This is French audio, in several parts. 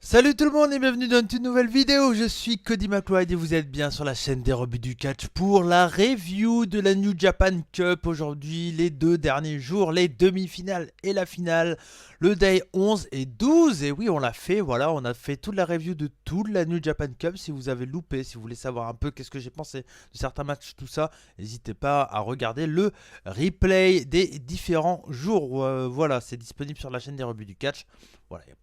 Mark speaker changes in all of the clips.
Speaker 1: Salut tout le monde et bienvenue dans une nouvelle vidéo, je suis Cody McLeod et vous êtes bien sur la chaîne des rebuts du catch pour la review de la New Japan Cup. Aujourd'hui, les deux derniers jours, les demi-finales et la finale, le day 11 et 12. Et oui, on l'a fait, voilà, on a fait toute la review de toute la New Japan Cup. Si vous avez loupé, si vous voulez savoir un peu qu'est-ce que j'ai pensé de certains matchs, tout ça, n'hésitez pas à regarder le replay des différents jours. Voilà, c'est disponible sur la chaîne des rebuts du catch. Voilà, il n'y a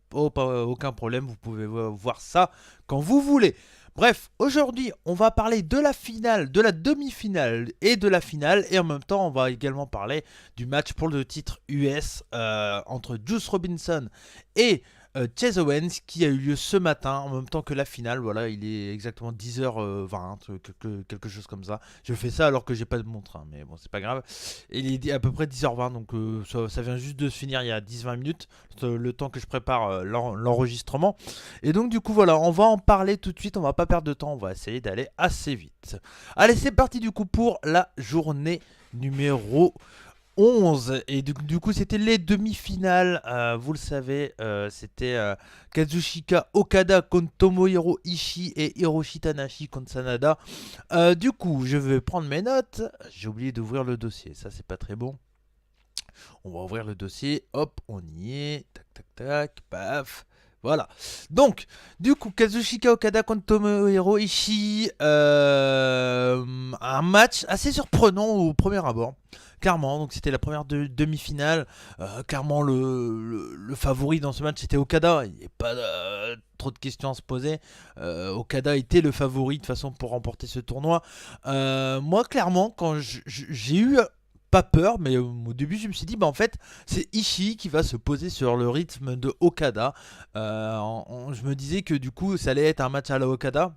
Speaker 1: aucun problème, vous pouvez voir ça quand vous voulez. Bref, aujourd'hui, on va parler de la finale, de la demi-finale et de la finale. Et en même temps, on va également parler du match pour le titre US entre Juice Robinson et Chase Owens qui a eu lieu ce matin en même temps que la finale. Voilà, il est exactement 10h20, quelque chose comme ça. Je fais ça alors que j'ai pas de montre, hein, mais bon, c'est pas grave. Il est à peu près 10h20, donc ça vient juste de se finir il y a 10-20 minutes, le temps que je prépare l'enregistrement. Et donc, du coup, voilà, on va en parler tout de suite. On va pas perdre de temps, on va essayer d'aller assez vite. Allez, c'est parti du coup pour la journée numéro 11. Et du coup, c'était les demi-finales. Vous le savez, c'était Kazuchika Okada contre Tomohiro Ishii et Hiroshi Tanahashi contre Sanada. Du coup, je vais prendre mes notes. J'ai oublié d'ouvrir le dossier. Ça, c'est pas très bon. On va ouvrir le dossier. Hop, on y est. Tac, tac, tac. Paf. Voilà. Donc, du coup, Kazuchika Okada contre Tomohiro Ishii. Un match assez surprenant au premier abord. Clairement, donc c'était la première demi-finale. Clairement, le favori dans ce match c'était Okada. Il n'y a pas trop de questions à se poser. Okada était le favori de toute façon pour remporter ce tournoi. Moi, clairement, quand j'ai eu pas peur, mais au début je me suis dit, bah en fait, c'est Ishii qui va se poser sur le rythme de Okada. Je me disais que du coup, ça allait être un match à la Okada.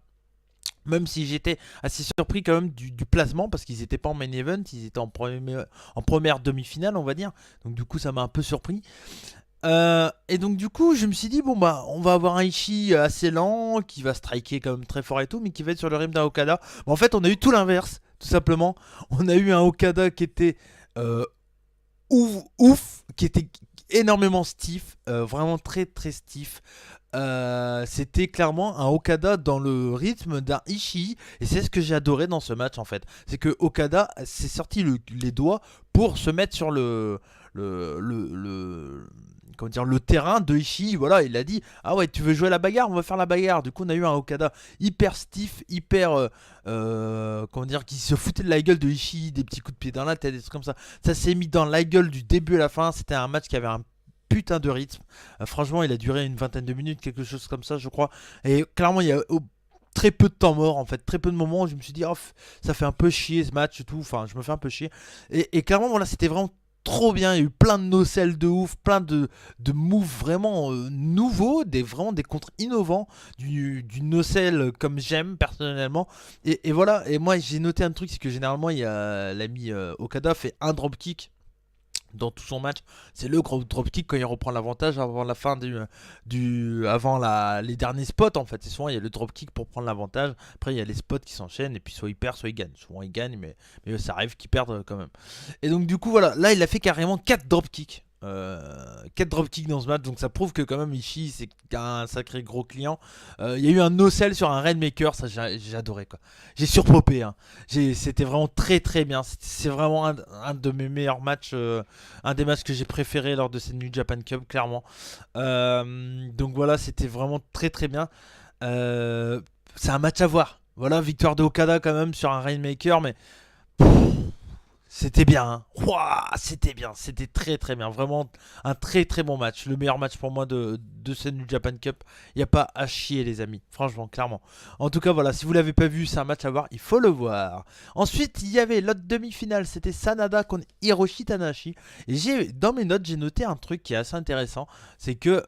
Speaker 1: Même si j'étais assez surpris quand même du placement, parce qu'ils n'étaient pas en main event, ils étaient en première demi-finale, on va dire. Donc du coup, ça m'a un peu surpris. Et donc du coup, je me suis dit, bon bah, on va avoir un Ishii assez lent, qui va striker quand même très fort et tout, mais qui va être sur le rythme d'un Okada. Mais en fait, on a eu tout l'inverse, tout simplement. On a eu un Okada qui était euh, ouf, qui était énormément stiff, vraiment très très stiff. C'était clairement un Okada dans le rythme d'un Ishii, et c'est ce que j'ai adoré dans ce match en fait. C'est que Okada s'est sorti les doigts pour se mettre sur le comment dire, le terrain de Ishii. Voilà, il a dit, ah ouais, tu veux jouer la bagarre, on va faire la bagarre. Du coup, on a eu un Okada hyper stiff, hyper comment dire, qui se foutait de la gueule de Ishii, des petits coups de pied dans la tête, des trucs comme ça. Ça s'est mis dans la gueule du début à la fin. C'était un match qui avait un putain de rythme. Franchement, il a duré une vingtaine de minutes, quelque chose comme ça, je crois. Et clairement, il y a très peu de temps mort, en fait, très peu de moments où je me suis dit, oh, ça fait un peu chier ce match et tout. Enfin, je me fais un peu chier. Et clairement, voilà, c'était vraiment trop bien. Il y a eu plein de nocelles de ouf, plein de moves vraiment nouveaux, vraiment des contres innovants, du nocelle comme j'aime personnellement. Et voilà, et moi j'ai noté un truc, c'est que généralement, il y a l'ami Okada fait un dropkick dans tout son match. C'est le gros dropkick quand il reprend l'avantage avant la fin avant les derniers spots en fait. Et souvent il y a le dropkick pour prendre l'avantage. Après il y a les spots qui s'enchaînent et puis soit il perd soit il gagne. Souvent il gagne mais ça arrive qu'il perde quand même. Et donc du coup voilà, là il a fait carrément 4 dropkicks. 4 dropkicks dans ce match, donc ça prouve que quand même Ishii c'est un sacré gros client. Il y a eu un no-sell sur un Rainmaker, ça j'ai adoré quoi. J'ai surpopé, hein. C'était vraiment très très bien. C'est vraiment un de mes meilleurs matchs, un des matchs que j'ai préféré lors de cette New Japan Cup, clairement. Donc voilà, c'était vraiment très très bien. C'est un match à voir. Voilà, victoire de Okada quand même sur un Rainmaker, mais c'était bien, hein. Ouah, c'était bien, c'était très très bien. Vraiment un très très bon match. Le meilleur match pour moi de cette New Japan Cup. Il n'y a pas à chier les amis, franchement, clairement. En tout cas voilà, si vous l'avez pas vu, c'est un match à voir, il faut le voir. Ensuite il y avait l'autre demi-finale, c'était Sanada contre Hiroshi Tanahashi. Et dans mes notes j'ai noté un truc qui est assez intéressant. C'est que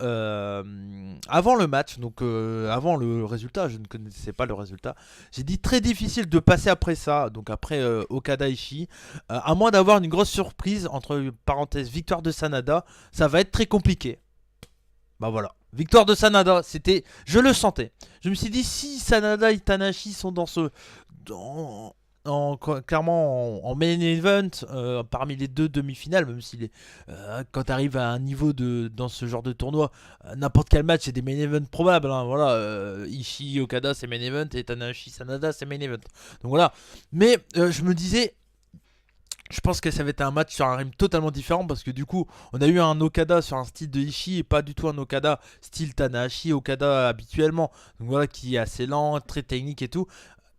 Speaker 1: avant le match, donc avant le résultat, je ne connaissais pas le résultat. J'ai dit très difficile de passer après ça, donc après Okada Ishii. À moins d'avoir une grosse surprise, entre parenthèses, victoire de Sanada, ça va être très compliqué. Bah voilà. Victoire de Sanada, c'était. Je le sentais. Je me suis dit, si Sanada et Tanahashi sont dans clairement en main event parmi les deux demi-finales, même si quand tu arrives à un niveau dans ce genre de tournoi, n'importe quel match c'est des main events probables, hein, voilà, Ishii Okada c'est main event et Tanahashi Sanada c'est main event. Donc voilà, mais je me disais, je pense que ça va être un match sur un rythme totalement différent parce que du coup, on a eu un Okada sur un style de Ishii et pas du tout un Okada style Tanahashi Okada habituellement. Donc voilà, qui est assez lent, très technique et tout.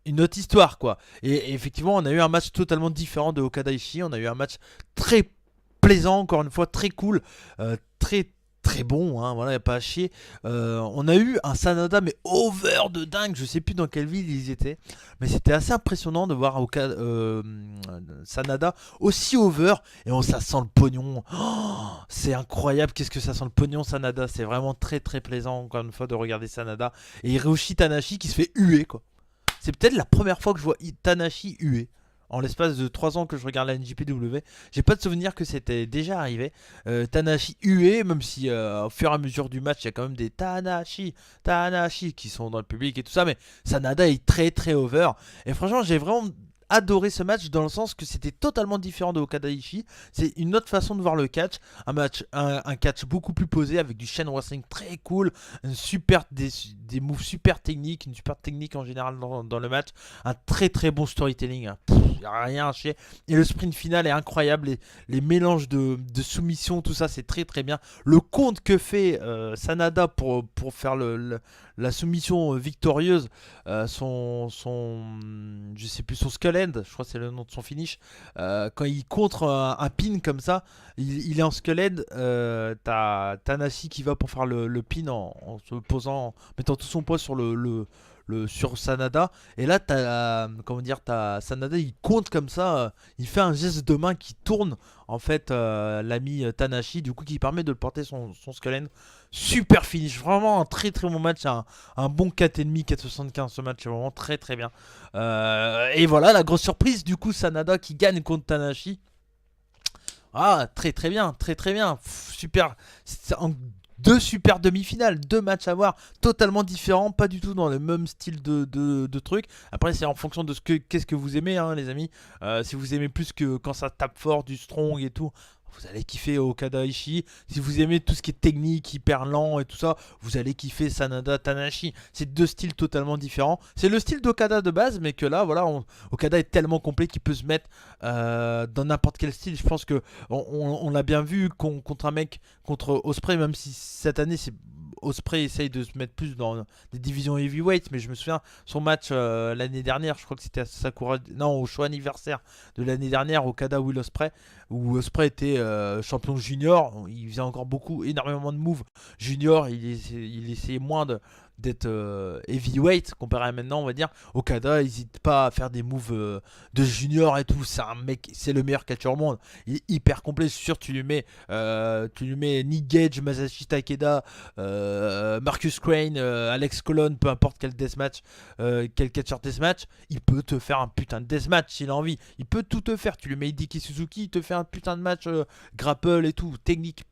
Speaker 1: Une autre histoire quoi. Et effectivement, on a eu un match totalement différent de Okada Ishii. On a eu un match très plaisant, encore une fois, très cool, très très bon, hein, voilà, y a pas à chier. On a eu un Sanada mais over de dingue, je sais plus dans quelle ville ils étaient, mais c'était assez impressionnant de voir Sanada aussi over, et ça sent le pognon. Oh, c'est incroyable, qu'est-ce que ça sent le pognon Sanada, c'est vraiment très très plaisant encore une fois de regarder Sanada. Et Hiroshi Tanahashi qui se fait huer quoi. C'est peut-être la première fois que je vois Tanahashi huer. En l'espace de 3 ans que je regarde la NJPW, j'ai pas de souvenir que c'était déjà arrivé. Tanahashi hué, même si au fur et à mesure du match, il y a quand même des Tanahashi qui sont dans le public et tout ça, mais Sanada est très très over. Et franchement, j'ai vraiment adoré ce match dans le sens que c'était totalement différent de Okada Ishii. C'est une autre façon de voir le catch, un catch beaucoup plus posé avec du chain wrestling très cool, des moves super techniques, une super technique en général dans le match, un très très bon storytelling, hein. Y a rien à chier. Et le sprint final est incroyable, les mélanges de soumission, tout ça c'est très très bien. Le compte que fait Sanada pour faire la soumission victorieuse, je sais plus, son skull end, je crois que c'est le nom de son finish. Quand il contre un pin comme ça, il est en skull end. T'as Tanahashi qui va pour faire le pin en se posant, en mettant tout son poids sur sur Sanada. Et là, t'as Sanada, il compte comme ça, il fait un geste de main qui tourne en fait l'ami Tanahashi, du coup qui permet de le porter son skull end. Super finish, vraiment un très très bon match, un bon 4,5, 4,75 ce match, c'est vraiment très très bien. Et voilà la grosse surprise, du coup Sanada qui gagne contre Tanahashi. Ah, très très bien, très très bien. Super. Deux super demi-finales, deux matchs à voir totalement différents, pas du tout dans le même style de truc. Après, c'est en fonction de qu'est-ce que vous aimez, hein, les amis. Si vous aimez plus que quand ça tape fort, du strong et tout, vous allez kiffer Okada Ishii. Si vous aimez tout ce qui est technique, hyper lent et tout ça, vous allez kiffer Sanada Tanahashi. C'est deux styles totalement différents. C'est le style d'Okada de base, mais que là, voilà, Okada est tellement complet qu'il peut se mettre dans n'importe quel style. Je pense que on l'a bien vu contre un mec, contre Ospreay, même si cette année Ospreay essaye de se mettre plus dans des divisions heavyweight, mais je me souviens son match l'année dernière, je crois que c'était à Sakura, non, au show anniversaire de l'année dernière, Okada Will Ospreay, où Ospreay était champion junior, il faisait encore énormément de moves junior, il essayait moins d'être heavyweight comparé à maintenant, on va dire. Okada n'hésite pas à faire des moves de junior et tout, c'est un mec, c'est le meilleur catcheur au monde, il est hyper complet. Je suis sûr, tu lui mets Nick Gage, Masashi Takeda, Marcus Crane, Alex Colon, peu importe quel deathmatch, quel catcheur deathmatch, il peut te faire un putain de deathmatch s'il a envie, il peut tout te faire. Tu lui mets Hideki Suzuki, il te fait un putain de match grapple et tout, technique.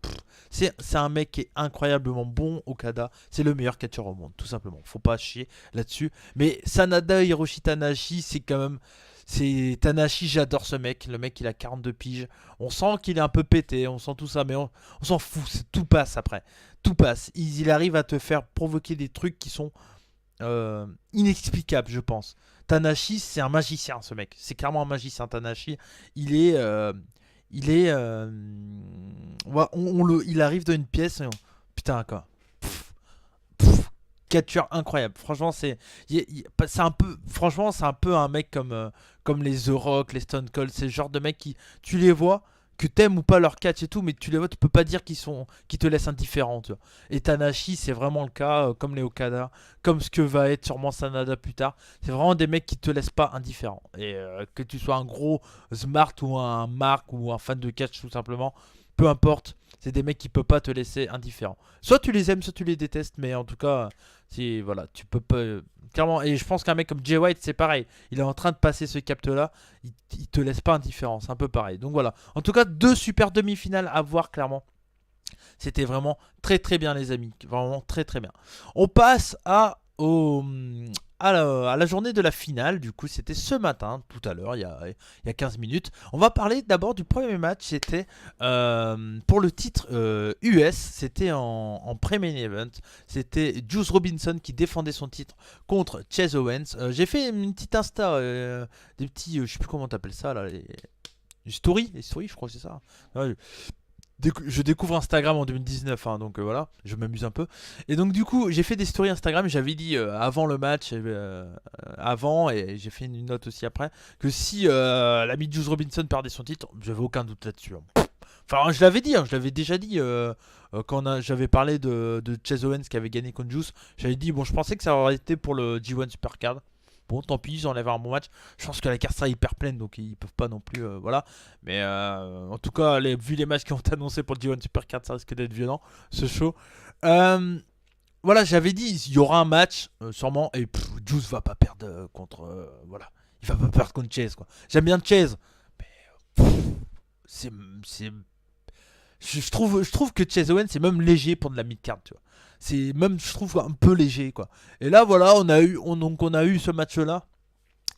Speaker 1: C'est un mec qui est incroyablement bon. Okada, c'est le meilleur catcheur au monde, tout simplement. Faut pas chier là-dessus. Mais Sanada Hiroshi Tanahashi, c'est quand même. C'est Tanahashi, j'adore ce mec. Le mec, il a 42 piges. On sent qu'il est un peu pété, on sent tout ça, mais on s'en fout. Tout passe après. Tout passe. Il arrive à te faire provoquer des trucs qui sont inexplicables, je pense. Tanahashi, c'est un magicien, ce mec. C'est clairement un magicien, Tanahashi. Il est. Il arrive dans une pièce et putain quoi. Catcheur incroyable. Franchement, c'est un peu, franchement, c'est un peu un mec comme les The Rock, les Stone Cold, c'est le genre de mecs qui, tu les vois, que t'aimes ou pas leur catch et tout, mais tu les vois, tu peux pas dire qu'ils te laissent indifférent, tu vois. Et Tanahashi, c'est vraiment le cas, comme les Okada, comme ce que va être sûrement Sanada plus tard. C'est vraiment des mecs qui te laissent pas indifférent. Et que tu sois un gros smart ou un mark ou un fan de catch tout simplement, peu importe, c'est des mecs qui peuvent pas te laisser indifférent. Soit tu les aimes, soit tu les détestes, mais en tout cas, si voilà, tu peux pas clairement. Et je pense qu'un mec comme Jay White, c'est pareil. Il est en train de passer ce cap-là. Il te laisse pas indifférent. C'est un peu pareil. Donc voilà. En tout cas, deux super demi-finales à voir clairement. C'était vraiment très très bien les amis. Vraiment très très bien. On passe à la journée de la finale. Du coup, c'était ce matin, tout à l'heure, il y a 15 minutes. On va parler d'abord du premier match. C'était pour le titre US. C'était en pré-main event. C'était Juice Robinson qui défendait son titre contre Chase Owens. J'ai fait une petite Insta, des petits, je sais plus comment t'appelles ça là, les stories, je crois que c'est ça. Ouais, je découvre Instagram en 2019, hein, donc voilà, je m'amuse un peu. Et donc du coup, j'ai fait des stories Instagram, j'avais dit avant le match, avant, et j'ai fait une note aussi après, que si l'ami Juice Robinson perdait son titre, j'avais aucun doute là-dessus, hein. Enfin, je l'avais dit, hein, je l'avais déjà dit quand j'avais parlé de Chase Owens qui avait gagné contre Juice. J'avais dit, bon, je pensais que ça aurait été pour le G1 Supercard. Bon, tant pis, ils enlèvent un bon match. Je pense que la carte sera hyper pleine, donc ils peuvent pas non plus. Voilà. Mais en tout cas, vu les matchs qui ont annoncé pour le G1 Supercard, ça risque d'être violent, ce show. Euh, voilà, j'avais dit, il y aura un match, sûrement, et Juice va pas perdre contre. Voilà. Il va pas perdre contre Chase, quoi. J'aime bien Chase, mais c'est. Je trouve que Chase Owens c'est même léger pour de la mid-card, tu vois. C'est même, je trouve, un peu léger, quoi. Et là, voilà, on a eu ce match-là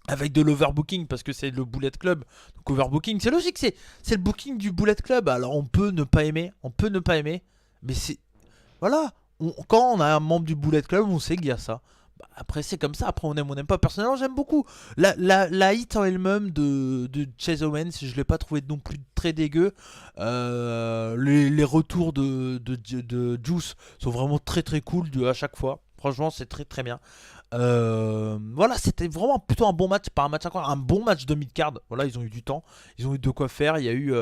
Speaker 1: avec de l'overbooking parce que c'est le Bullet Club. Donc overbooking, c'est logique, c'est le booking du Bullet Club. Alors on peut ne pas aimer, mais c'est voilà. Quand on a un membre du Bullet Club, on sait qu'il y a ça. Bah, après c'est comme ça. Après on n'aime pas. Personnellement, j'aime beaucoup la hit en elle-même de Chase Owens. Je l'ai pas trouvé non plus très dégueu. Les retours de Juice sont vraiment très très cool à chaque fois. Franchement, c'est très très bien. Voilà, c'était vraiment plutôt un bon match, pas un match incroyable, un bon match de mid-card. Voilà, ils ont eu du temps, ils ont eu de quoi faire. Il y a eu,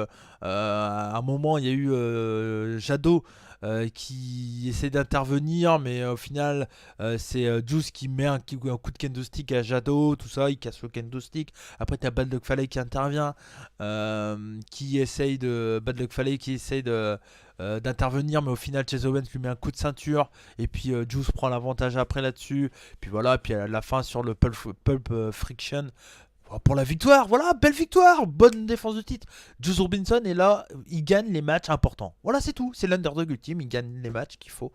Speaker 1: à un moment, il y a eu Jado qui essaie d'intervenir, mais au final, c'est Juice qui met un coup de kendo stick à Jado, tout ça, il casse le kendo stick. Après, t'as Bad Luck Fale qui intervient, Bad Luck Fale qui essaye d'intervenir, mais au final, Chase Owens lui met un coup de ceinture, et puis Juice prend l'avantage après là-dessus. Puis voilà, puis à la fin sur le Pulp Friction. Pour la victoire, voilà, belle victoire, bonne défense de titre. Juice Robinson est là, il gagne les matchs importants. Voilà, c'est tout, c'est l'underdog ultime, il gagne les matchs qu'il faut.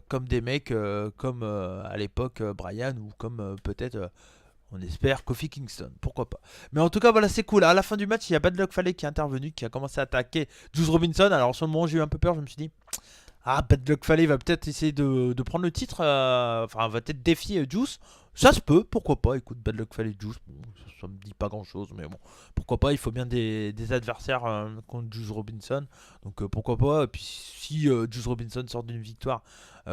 Speaker 1: Comme des mecs comme à l'époque Brian ou comme peut-être, on espère, Kofi Kingston, pourquoi pas. Mais en tout cas, voilà, c'est cool. À la fin du match, il y a Bad Luck Fale qui est intervenu, qui a commencé à attaquer Juice Robinson. Alors, sur le moment, j'ai eu un peu peur, je me suis dit, ah, Bad Luck Fale va peut-être essayer de prendre le titre, enfin, va peut-être défier Juice. Ça se peut, pourquoi pas. Écoute, Bad Luck Fale Juice, bon, ça me dit pas grand-chose, mais bon, pourquoi pas. Il faut bien des adversaires contre Juice Robinson, donc pourquoi pas. Et puis si Juice Robinson sort d'une victoire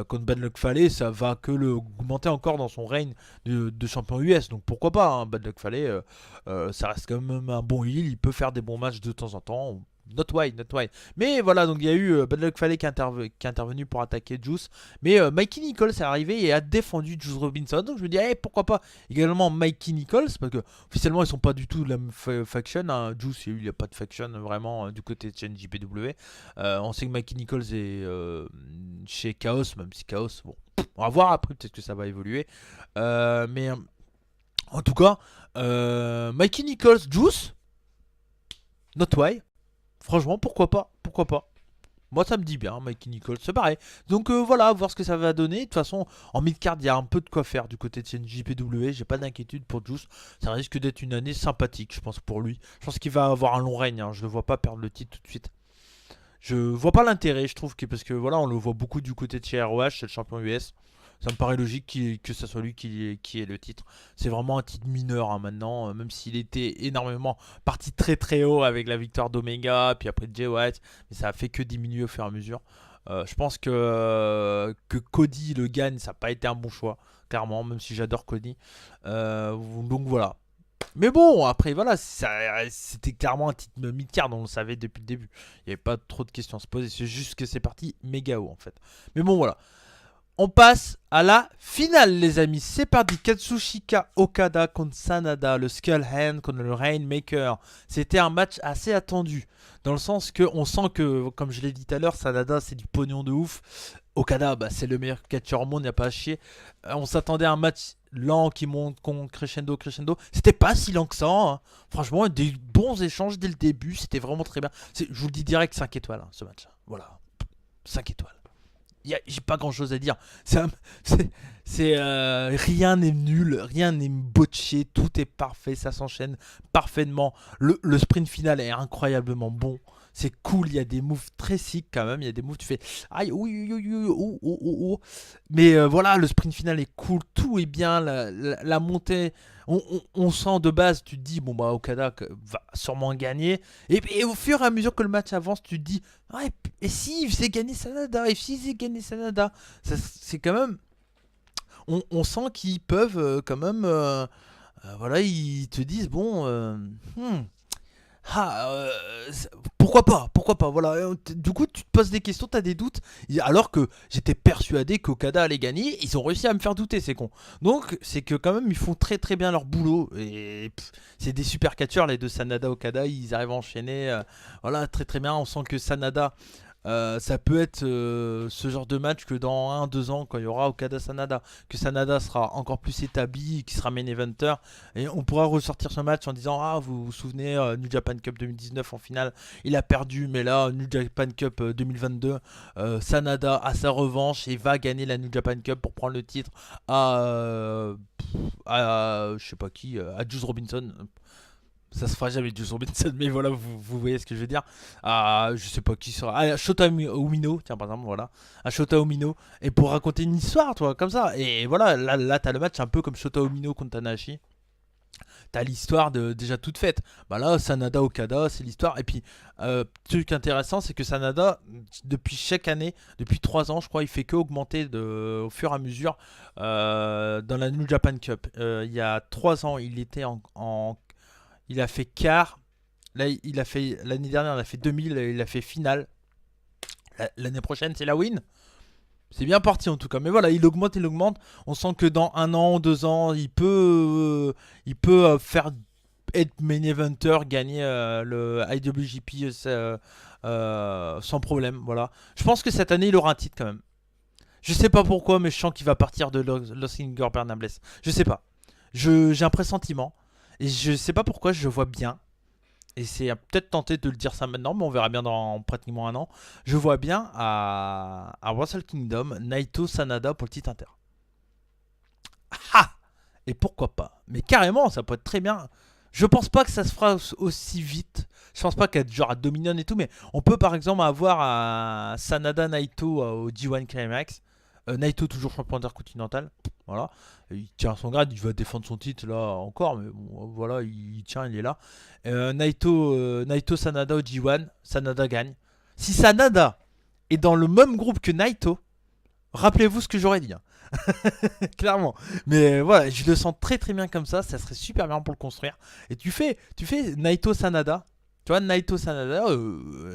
Speaker 1: contre Bad Luck Fale, ça va que le augmenter encore dans son règne de champion US, donc pourquoi pas, hein. Bad Luck Fale, ça reste quand même un bon heal, il peut faire des bons matchs de temps en temps. Not why, not why. Mais voilà, donc il y a eu Bad Luck Fale qui est intervenu pour attaquer Juice. Mais Mikey Nichols est arrivé et a défendu Juice Robinson. Donc je me dis, pourquoi pas également Mikey Nichols. Parce que officiellement, ils sont pas du tout de la même faction, hein. Juice, il n'y a pas de faction vraiment du côté de chaîne JPW. On sait que Mikey Nichols est chez Chaos, même si Chaos, bon, on va voir après, peut-être que ça va évoluer. Mais en tout cas, Mikey Nichols, Juice, not why. Franchement, pourquoi pas? Pourquoi pas? Moi, ça me dit bien, Mikey Nichols, c'est pareil. Donc voilà, voir ce que ça va donner. De toute façon, en mid-card, il y a un peu de quoi faire du côté de CNJPW. J'ai pas d'inquiétude pour Juice. Ça risque d'être une année sympathique, je pense, pour lui. Je pense qu'il va avoir un long règne, hein. Je ne le vois pas perdre le titre tout de suite. Je vois pas l'intérêt, je trouve, parce que voilà, on le voit beaucoup du côté de chez ROH, c'est le champion US. Ça me paraît logique que ce soit lui qui ait le titre. C'est vraiment un titre mineur, hein, maintenant, même s'il était énormément parti très très haut avec la victoire d'Omega, puis après Jay White, mais ça a fait que diminuer au fur et à mesure. Je pense que Cody le gagne, ça n'a pas été un bon choix, clairement, même si j'adore Cody. Donc voilà. Mais bon, après voilà, c'était clairement un titre mid-card, on le savait depuis le début. Il n'y avait pas trop de questions à se poser, c'est juste que c'est parti méga haut en fait. Mais bon voilà. On passe à la finale, les amis. C'est parti. Katsushika Okada contre Sanada, le Skull Hand contre le Rainmaker. C'était un match assez attendu, dans le sens que on sent que, comme je l'ai dit tout à l'heure, Sanada c'est du pognon de ouf. Okada, bah, c'est le meilleur catcheur au monde, il n'y a pas à chier. On s'attendait à un match lent qui monte crescendo. C'était pas si lent que ça, hein. Franchement, des bons échanges dès le début. C'était vraiment très bien. Je vous le dis direct, 5 étoiles, hein, ce match. Voilà, 5 étoiles. J'ai pas grand chose à dire. C'est un- rien n'est nul, rien n'est botché, tout est parfait, ça s'enchaîne parfaitement. Le sprint final est incroyablement bon. C'est cool, il y a des moves très sick quand même. Il y a des moves, tu fais aïe, oui, oui, oui, oui, oh, oh, oh, oh. Mais voilà, le sprint final est cool, tout est bien. La montée, on sent de base, tu te dis, bon bah Okada va sûrement gagner. Et au fur et à mesure que le match avance, tu te dis, ah, et si il faisait gagner Sanada, et si il faisait gagner Sanada, c'est quand même. On sent qu'ils peuvent quand même. Voilà, ils te disent, bon. Hmm, ah, pourquoi pas, voilà. Du coup, tu te poses des questions, t'as des doutes. Alors que j'étais persuadé qu'Okada allait gagner, ils ont réussi à me faire douter, c'est con. Donc, c'est que quand même, ils font très très bien leur boulot. Et c'est des super catcheurs, les deux Sanada Okada, ils arrivent à enchaîner. Voilà, très très bien. On sent que Sanada. Ça peut être ce genre de match que dans 1-2 ans, quand il y aura Okada Sanada, que Sanada sera encore plus établi, qui sera main eventer, et on pourra ressortir ce match en disant, ah, vous vous souvenez, New Japan Cup 2019 en finale, il a perdu, mais là, New Japan Cup 2022, Sanada a sa revanche et va gagner la New Japan Cup pour prendre le titre à je sais pas qui, à Juice Robinson. Ça se fera jamais du Robinson, mais voilà, vous voyez ce que je veux dire. Je sais pas qui sera. Shota Umino, tiens, par exemple, voilà. Shota Umino. Et pour raconter une histoire, toi, comme ça. Et voilà, là t'as le match un peu comme Shota Umino contre Tanahashi. T'as l'histoire déjà toute faite. Bah là, Sanada Okada, c'est l'histoire. Et puis, truc intéressant, c'est que Sanada, depuis chaque année, depuis 3 ans, je crois, il fait que augmenter au fur et à mesure dans la New Japan Cup. Il y a 3 ans, il était il a fait quart. Là, il a fait l'année dernière, il a fait 2000, il a fait finale. L'année prochaine, c'est la win. C'est bien parti en tout cas. Mais voilà, il augmente, il augmente. On sent que dans 1 an, 2 ans, il peut faire être main eventer, gagner le IWGP sans problème. Voilà. Je pense que cette année, il aura un titre quand même. Je sais pas pourquoi, mais je sens qu'il va partir de Los Ingobernables. Je sais pas. J'ai un pressentiment. Et je sais pas pourquoi, je vois bien. Et c'est peut-être tenté de le dire ça maintenant, mais on verra bien dans pratiquement 1 an. Je vois bien à Wrestle Kingdom Naito Sanada pour le titre inter. Ah. Et pourquoi pas? Mais carrément, ça peut être très bien. Je pense pas que ça se fera aussi vite. Je pense pas qu'être genre à Dominion et tout, mais on peut par exemple avoir à Sanada Naito au G1 Climax. Naito toujours champion intercontinental. Voilà. Il tient son grade, il va défendre son titre là encore, mais bon, voilà, il tient, il est là. Naito Sanada au G1, Sanada gagne. Si Sanada est dans le même groupe que Naito, rappelez-vous ce que j'aurais dit. Hein. Clairement. Mais voilà, je le sens très très bien comme ça serait super bien pour le construire. Et tu fais Naito Sanada. Tu vois, Naito Sanada,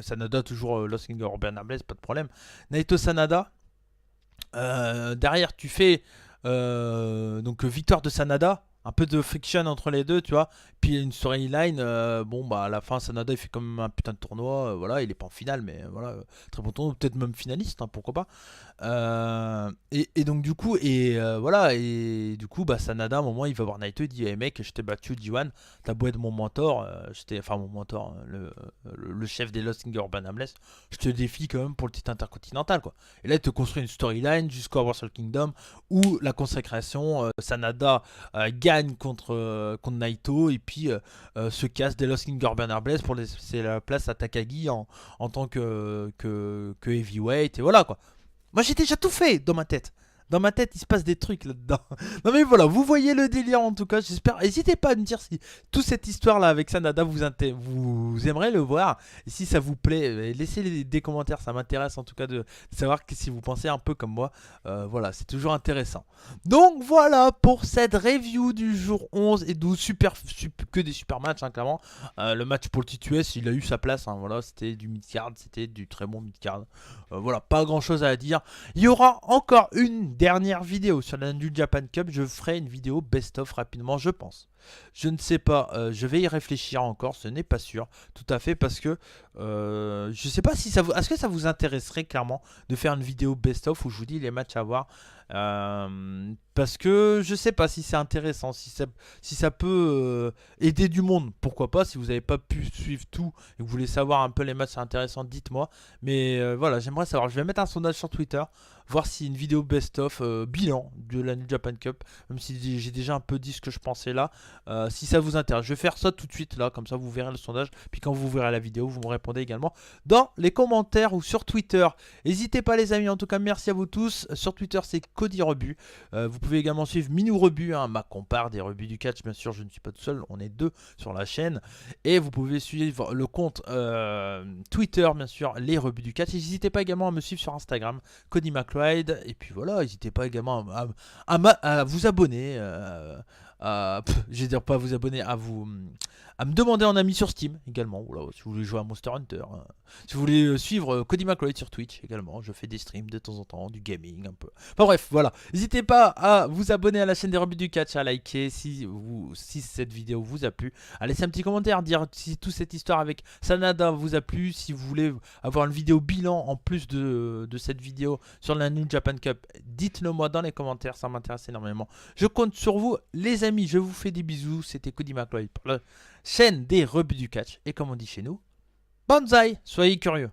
Speaker 1: Sanada toujours Los Ingobernables, pas de problème. Naito Sanada, derrière tu fais donc victoire de Sanada, un peu de friction entre les deux, tu vois. Puis une storyline, bon bah à la fin Sanada il fait quand même un putain de tournoi, voilà, il est pas en finale, mais voilà, très bon tournoi, peut-être même finaliste, hein, pourquoi pas. Et donc du coup, voilà, et du coup, bah Sanada à un moment il va voir Naito, il dit, hey mec, je t'ai battu D1, t'as beau être mon mentor, enfin mon mentor, le chef des Lost Ingobernables, je te défie quand même pour le titre intercontinental, quoi. Et là il te construit une storyline jusqu'au Wrestle Kingdom où la consécration, Sanada gagne contre Naito et puis se casse des Lost Ingobernables pour laisser la place à Takagi en tant que heavyweight, et voilà quoi. Moi j'ai déjà tout fait dans ma tête. Dans ma tête, il se passe des trucs là-dedans. Non mais voilà, vous voyez le délire en tout cas, j'espère. N'hésitez pas à me dire si toute cette histoire là avec Sanada vous aimerez le voir. Et si ça vous plaît, laissez des commentaires, ça m'intéresse en tout cas de savoir si vous pensez un peu comme moi. Voilà, c'est toujours intéressant. Donc voilà pour cette review du jour 11 et 12. Que des super matchs, hein, clairement. Le match pour le titre US, il a eu sa place. Hein, voilà, c'était du mid-card, c'était du très bon mid-card. Voilà, pas grand chose à dire. Il y aura encore une dernière vidéo sur la New Japan Cup. Je ferai une vidéo best-of rapidement, je pense. Je ne sais pas, je vais y réfléchir encore, ce n'est pas sûr. Tout à fait, parce que je ne sais pas si ça vous... Est-ce que ça vous intéresserait clairement de faire une vidéo best-of où je vous dis les matchs à voir? Parce que je sais pas si c'est intéressant, si ça peut aider du monde, pourquoi pas. Si vous n'avez pas pu suivre tout et que vous voulez savoir un peu les matchs intéressants, dites-moi. Mais voilà, j'aimerais savoir. Je vais mettre un sondage sur Twitter, voir si une vidéo best-of bilan de la New Japan Cup, même si j'ai déjà un peu dit ce que je pensais là, si ça vous intéresse. Je vais faire ça tout de suite là, comme ça vous verrez le sondage. Puis quand vous verrez la vidéo, vous me répondez également dans les commentaires ou sur Twitter. N'hésitez pas les amis, en tout cas merci à vous tous. Sur Twitter c'est Cody Rebut. Vous pouvez également suivre Minou Rebut, hein, ma compare des rebuts du catch. Bien sûr, je ne suis pas tout seul, on est deux sur la chaîne. Et vous pouvez suivre le compte Twitter, bien sûr, les rebuts du catch. N'hésitez pas également à me suivre sur Instagram, Cody McLeod. Et puis voilà, n'hésitez pas également à vous abonner. Je vais dire pas à vous abonner, à me demander en ami sur Steam également. Voilà, si vous voulez jouer à Monster Hunter, hein. Si vous voulez suivre Cody McLeod sur Twitch également, je fais des streams de temps en temps, du gaming un peu. Enfin bref, voilà. N'hésitez pas à vous abonner à la chaîne des rebuts du catch, à liker si cette vidéo vous a plu, à laisser un petit commentaire, dire si toute cette histoire avec Sanada vous a plu, si vous voulez avoir une vidéo bilan en plus de cette vidéo sur la New Japan Cup, dites-le moi dans les commentaires, ça m'intéresse énormément. Je compte sur vous les amis, je vous fais des bisous, c'était Cody McLeod pour la chaîne des rebuts du catch, et comme on dit chez nous, Banzai, soyez curieux.